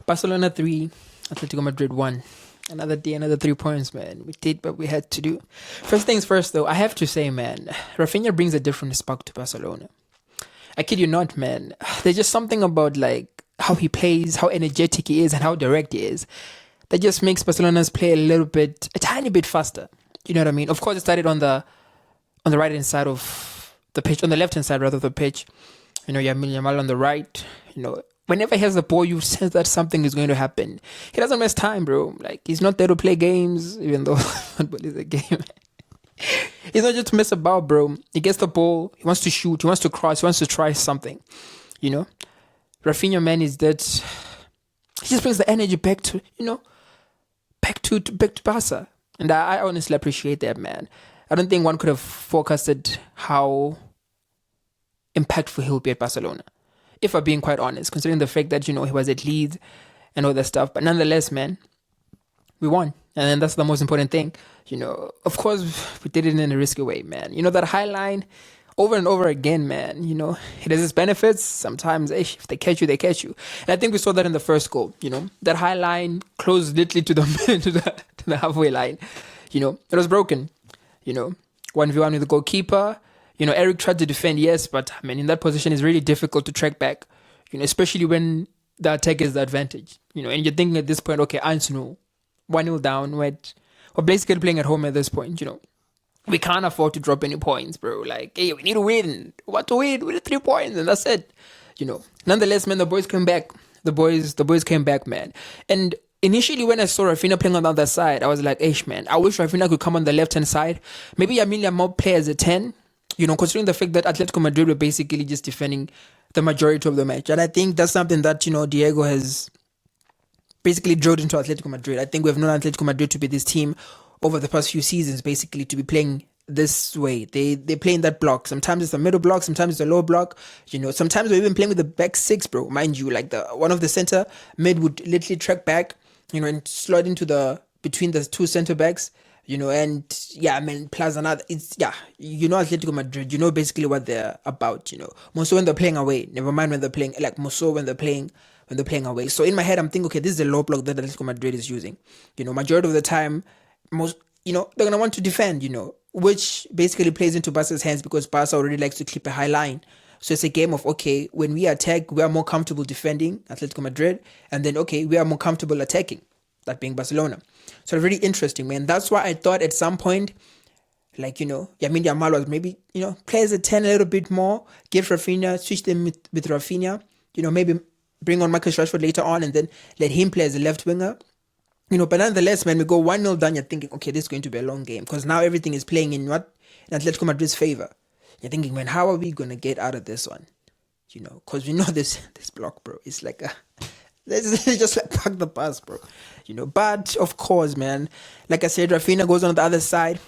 Barcelona 3, Atletico Madrid 1. Another day, another 3 points, man. We did what we had to do. First things first, though, I have to say, man, Rafinha brings a different spark to Barcelona. I kid you not, man. There's just something about like how he plays, how energetic he is, and how direct he is that just makes Barcelona's play a tiny bit faster. You know what I mean? Of course, it started on the right hand side of the pitch, on the left hand side rather of the pitch. You know, Yamal on the right. You know, whenever he has the ball, you sense that something is going to happen. He doesn't waste time, bro. Like, he's not there to play games, even though football is a game. He's not just to mess about, bro. He gets the ball, he wants to shoot, he wants to cross, he wants to try something. You know? Rafinha, man, is that he just brings the energy back to, back to Barca. And I honestly appreciate that, man. I don't think one could have forecasted how impactful he'll be at Barcelona, if I'm being quite honest, considering the fact that, he was at Leeds and all that stuff. But nonetheless, man, we won. And that's the most important thing. Of course, we did it in a risky way, man. That high line, over and over again, man, it has its benefits. Sometimes, if they catch you, they catch you. And I think we saw that in the first goal, that high line close literally to the halfway line. It was broken, 1v1 with the goalkeeper. Eric tried to defend, yes, but, in that position, it's really difficult to track back, especially when the attack is the advantage, and you're thinking at this point, okay, 1-0 down, we're basically playing at home at this point, We can't afford to drop any points, bro. Like, hey, we need to win. We want to win. We need 3 points, and that's it. Nonetheless, man, the boys came back. The boys came back, man. And initially, when I saw Rafinha playing on the other side, I was like, man, I wish Rafinha could come on the left-hand side. Maybe Emilia more play as a 10, considering the fact that Atletico Madrid were basically just defending the majority of the match. And I think that's something that, Diego has basically drilled into Atletico Madrid. I think we've known Atletico Madrid to be this team over the past few seasons, basically, to be playing this way. They play in that block. Sometimes it's the middle block, sometimes it's the low block. Sometimes we're even playing with the back six, bro. Mind you, like the one of the center mid would literally track back, and slide into between the two center backs. And yeah, plus another, Atletico Madrid, basically what they're about, more so when they're playing away, never mind when they're playing, like more so when they're playing away. So in my head, I'm thinking, okay, this is the low block that Atletico Madrid is using, majority of the time, they're going to want to defend, which basically plays into Barca's hands because Barca already likes to keep a high line. So it's a game of, okay, when we attack, we are more comfortable defending Atletico Madrid, and then, okay, we are more comfortable attacking, that being Barcelona. So really interesting, man. That's why I thought at some point, like, Lamine Yamal was maybe, play as a 10 a little bit more, give Rafinha, switch them with Rafinha, maybe bring on Marcus Rashford later on and then let him play as a left winger. But nonetheless, man, we go 1-0 down, you're thinking, okay, this is going to be a long game because now everything is playing in Atletico Madrid's favor. You're thinking, man, how are we going to get out of this one? Because we know this block, bro. It's like let's just like park the bus, bro. But of course, man, like I said, Rafinha goes on the other side.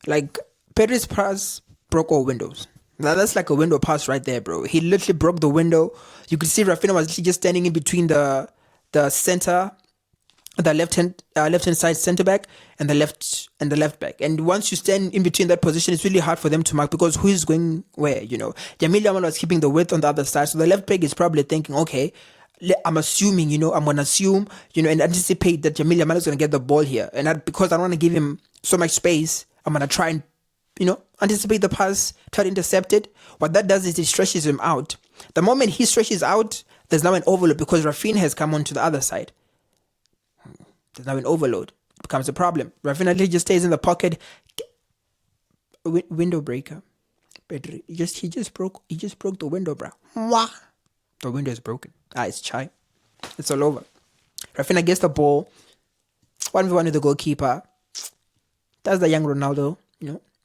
Like, Pedri's pass broke all windows. Now that's like a window pass right there, bro. He literally broke the window. You could see Rafinha was literally just standing in between the center, the left hand side center back and the left back. And once you stand in between that position, it's really hard for them to mark because who is going where? Jamil Yamal was keeping the width on the other side, so the left back is probably thinking, okay, I'm assuming, I'm gonna assume, and anticipate that Jamil Yamal is gonna get the ball here, and because I don't want to give him so much space, I'm gonna try and anticipate the pass, try to intercept it. What that does is it stretches him out. The moment he stretches out, there's now an overload because Rafinha has come onto the other side. There's now an overload. It becomes a problem. Rafinha just stays in the pocket. Window breaker. Pedri, he just broke the window, bro. Mwah. The window is broken. It's chai. It's all over. Rafinha gets the ball. 1v1 with the goalkeeper. That's the young Ronaldo,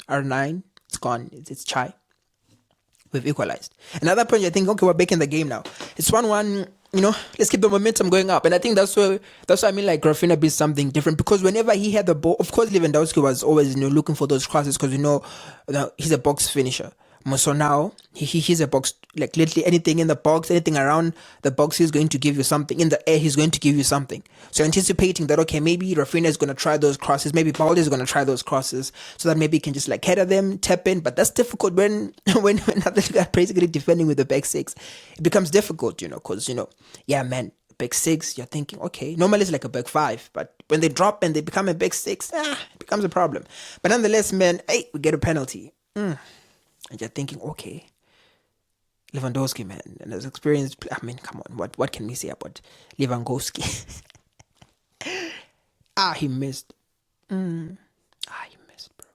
R9. It's gone. It's chai. We've equalized. Another point, I think, okay, we're back in the game now. It's 1-1. Let's keep the momentum going up. And I think that's why I mean, like, Rafinha be something different because whenever he had the ball, of course, Lewandowski was always, looking for those crosses because, he's a box finisher. So now he's a box, like literally anything in the box, anything around the box, he's going to give you something. In the air, he's going to give you something. So anticipating that, okay, maybe Rafinha is going to try those crosses, maybe Balde is going to try those crosses, so that maybe he can just like header them, tap in. But that's difficult when other guys basically defending with the back six. It becomes difficult, because yeah, man, big six, you're thinking, okay, normally it's like a big five, but when they drop and they become a big six, it becomes a problem. But nonetheless, man, hey, we get a penalty. And you're thinking, okay, Lewandowski, man, and as experienced, I mean, come on, what can we say about Lewandowski? He missed. He missed, bro.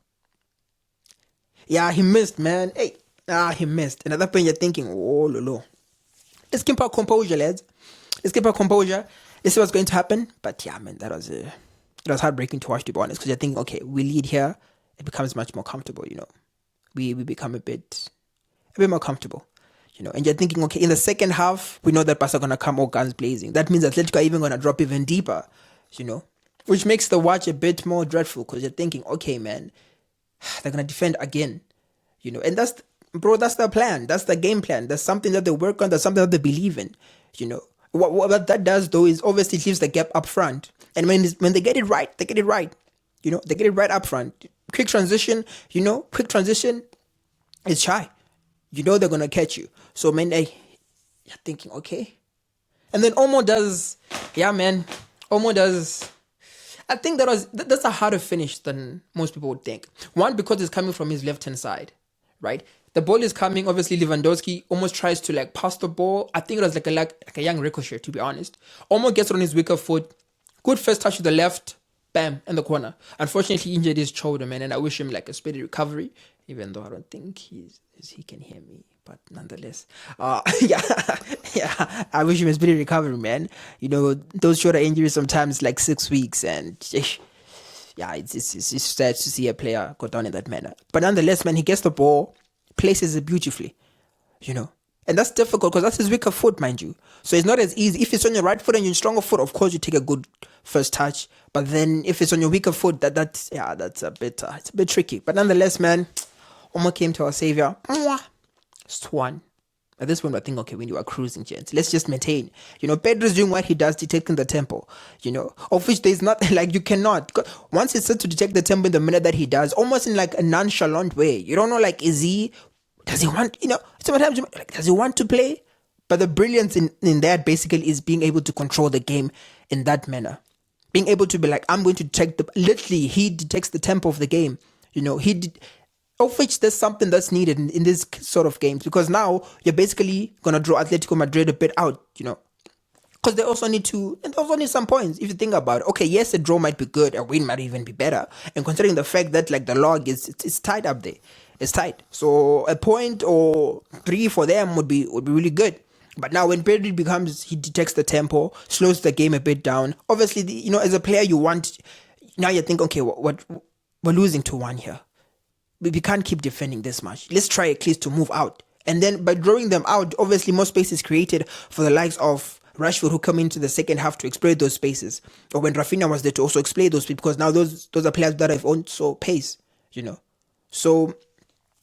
Yeah, he missed, man. Hey, he missed. And at that point, you're thinking, oh, lolo. Let's keep our composure, lads. Let's keep our composure. Let's see what's going to happen. But yeah, man, it was heartbreaking to watch, to be honest, because you're thinking, okay, we lead here, it becomes much more comfortable, you know. We become a bit more comfortable, you know. And you're thinking, okay, in the second half, we know that Barca are going to come all guns blazing. That means Atletico are even going to drop even deeper, you know, which makes the watch a bit more dreadful, because you're thinking, okay, man, they're going to defend again, you know. And that's the plan. That's the game plan. That's something that they work on. That's something that they believe in, you know. What that does, though, is obviously leaves the gap up front. And when they get it right, they get it right. You know, they get it right up front. Quick transition is shy. You know they're going to catch you. So, man, you're thinking, okay. And then Omo does, I think that's a harder finish than most people would think. One, because it's coming from his left-hand side, right? The ball is coming, obviously Lewandowski almost tries to like pass the ball. I think it was like a young ricochet, to be honest. Almost gets on his weaker foot. Good first touch to the left. Bam, in the corner. Unfortunately, he injured his shoulder, man, and I wish him like a speedy recovery, even though I don't think he can hear me. But nonetheless, I wish him a speedy recovery, man. You know, those shoulder injuries sometimes like 6 weeks, and it's sad to see a player go down in that manner. But nonetheless, man, he gets the ball, places it beautifully, you know. And that's difficult because that's his weaker foot, mind you. So it's not as easy. If it's on your right foot and your stronger foot, of course you take a good first touch. But then if it's on your weaker foot, that's a bit it's a bit tricky. But nonetheless, man, Omo came to our savior. It's one. At this point, I think, okay, when you are cruising, gents, let's just maintain. You know, Pedro's doing what he does, detecting the tempo, you know, of which there's not, like, you cannot. Once it's set to detect the tempo in the minute that he does, almost in like a nonchalant way. You don't know, like, does he want, you know, sometimes, like, does he want to play? But the brilliance in that basically is being able to control the game in that manner. Being able to be like, I'm going to detect literally, he detects the tempo of the game, you know, of which there's something that's needed in this sort of games, because now you're basically going to draw Atletico Madrid a bit out, you know, because they also need some points. If you think about it, okay, yes, a draw might be good, a win might even be better, and considering the fact that like the log it's tied up there, it's tight, so a point or 3 for them would be really good. But now when Pedro he detects the tempo, slows the game a bit down. Obviously, you know, as a player, now you think, okay, we're losing 2-1 here. We can't keep defending this much. Let's try at least to move out. And then by drawing them out, obviously more space is created for the likes of Rashford, who come into the second half to exploit those spaces. Or when Rafinha was there to also exploit those spaces, because now those are players that have also pace, you know. So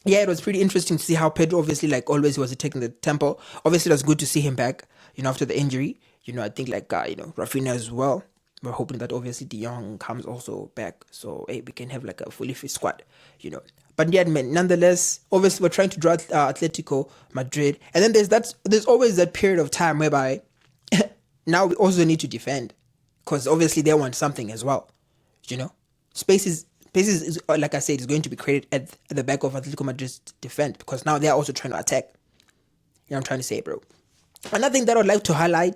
yeah, it was pretty interesting to see how Pedro, obviously, like always, was taking the tempo. Obviously, it was good to see him back, you know, after the injury. You know, I think like, you know, Rafinha as well. We're hoping that obviously De Jong comes also back. So, hey, we can have like a fully fit squad, you know. But yeah, man, nonetheless, obviously, we're trying to draw Atletico Madrid. And then there's always that period of time whereby now we also need to defend. Because obviously they want something as well, you know. Spaces is, like I said, is going to be created at the back of Atletico Madrid's defense, because now they're also trying to attack. You know what I'm trying to say, bro. Another thing that I'd like to highlight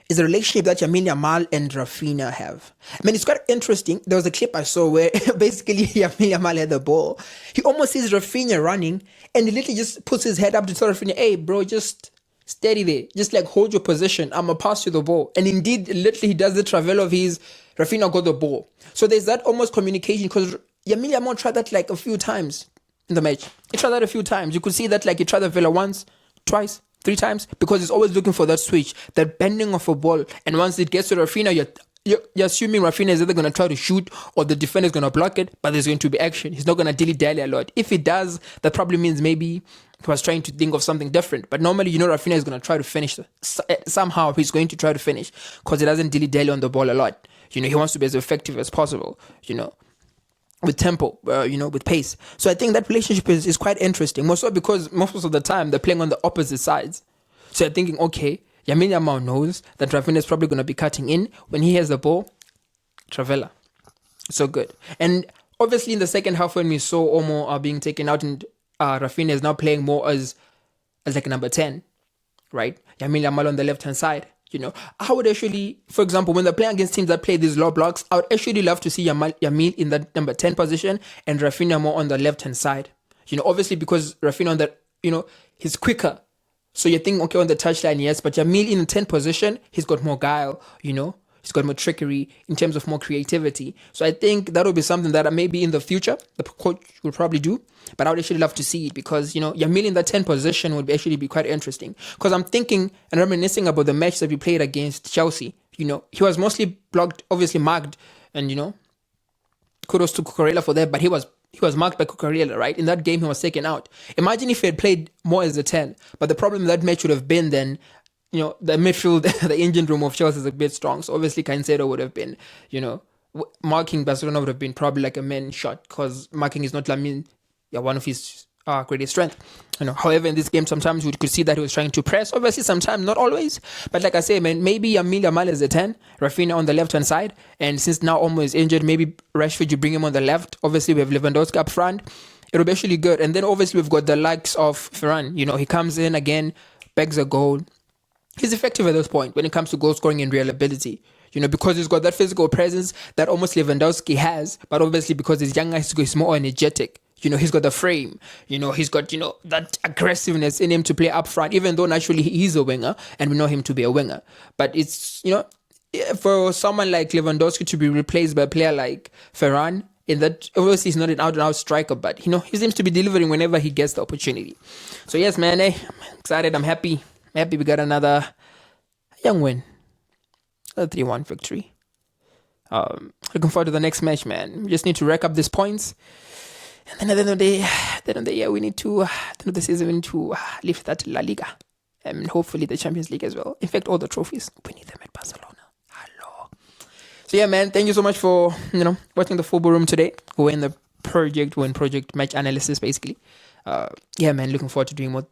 is the relationship that Lamine Yamal and Rafinha have. I mean, it's quite interesting. There was a clip I saw where basically Lamine Yamal had the ball. He almost sees Rafinha running, and he literally just puts his head up to tell Rafinha, hey, bro, just steady there. Just like hold your position. I'm going to pass you the ball. And indeed, literally, he does the travel of his Rafinha got the ball. So there's that almost communication, because Lamine Yamal tried that like a few times in the match. He tried that a few times. You could see that like he tried the Villa once, twice, 3 times, because he's always looking for that switch, that bending of a ball. And once it gets to Rafinha, you're assuming Rafinha is either going to try to shoot or the defender is going to block it, but there's going to be action. He's not going to dilly-dally a lot. If he does, that probably means maybe he was trying to think of something different. But normally, you know, Rafinha is going to try to finish. Somehow he's going to try to finish, because he doesn't dilly-dally on the ball a lot. You know, he wants to be as effective as possible, you know, with tempo, you know, with pace. So I think that relationship is quite interesting. More so because most of the time they're playing on the opposite sides. So you're thinking, okay, Lamine Yamal knows that Rafinha is probably going to be cutting in. When he has the ball, Travella. So good. And obviously in the second half when we saw Omo being taken out and Rafinha is now playing more as like a number 10, right? Lamine Yamal on the left-hand side. I would actually, for example, when they're playing against teams that play these low blocks, I would actually love to see Yamil in that number 10 position and Rafinha more on the left-hand side. Obviously because Rafinha on that, he's quicker. So you think, okay, on the touchline, yes, but Yamil in the 10 position, he's got more guile, He's got more trickery in terms of more creativity. So I think that will be something that maybe in the future, the coach will probably do. But I would actually love to see it because, Yamil in the 10 position would actually be quite interesting. Because I'm thinking and reminiscing about the match that we played against Chelsea. He was mostly blocked, obviously marked, and, kudos to Cucurella for that, but he was marked by Cucurella, right? In that game, he was taken out. Imagine if he had played more as a 10. But the problem in that match would have been then, the midfield, the engine room of Chelsea is a bit strong. So obviously Cancelo would have been, marking Barcelona would have been probably like a man shot because marking is not one of his greatest strength. However, in this game, sometimes we could see that he was trying to press. Obviously, sometimes, not always. But like I say, man, maybe Lamine Yamal is a 10, Rafinha on the left-hand side. And since now Omo is injured, maybe Rashford, you bring him on the left. Obviously, we have Lewandowski up front. It'll be actually good. And then obviously, we've got the likes of Ferran. He comes in again, bags a goal. He's effective at this point when it comes to goal scoring and real ability. Because he's got that physical presence that almost Lewandowski has, but obviously because he's younger, he's more energetic. He's got the frame. He's got, that aggressiveness in him to play up front, even though naturally he's a winger and we know him to be a winger. But it's, for someone like Lewandowski to be replaced by a player like Ferran, in that, obviously he's not an out-and-out striker, but, he seems to be delivering whenever he gets the opportunity. So yes, man, I'm excited. I'm happy. We got another young win. A 3-1 victory. Looking forward to the next match, man. We just need to rack up these points. And then at the end of the year, we need to, at the end of the season, we need to lift that La Liga. And hopefully the Champions League as well. In fact, all the trophies, we need them at Barcelona. Hello. So yeah, man, thank you so much for, watching the Football Room today. We're in project match analysis, basically. Yeah, man, looking forward to doing more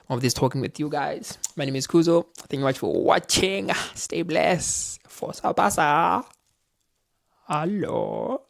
of this talking with you guys. My name is Kuzo. Thank you much for watching. Stay blessed. Forza Barca. Hello.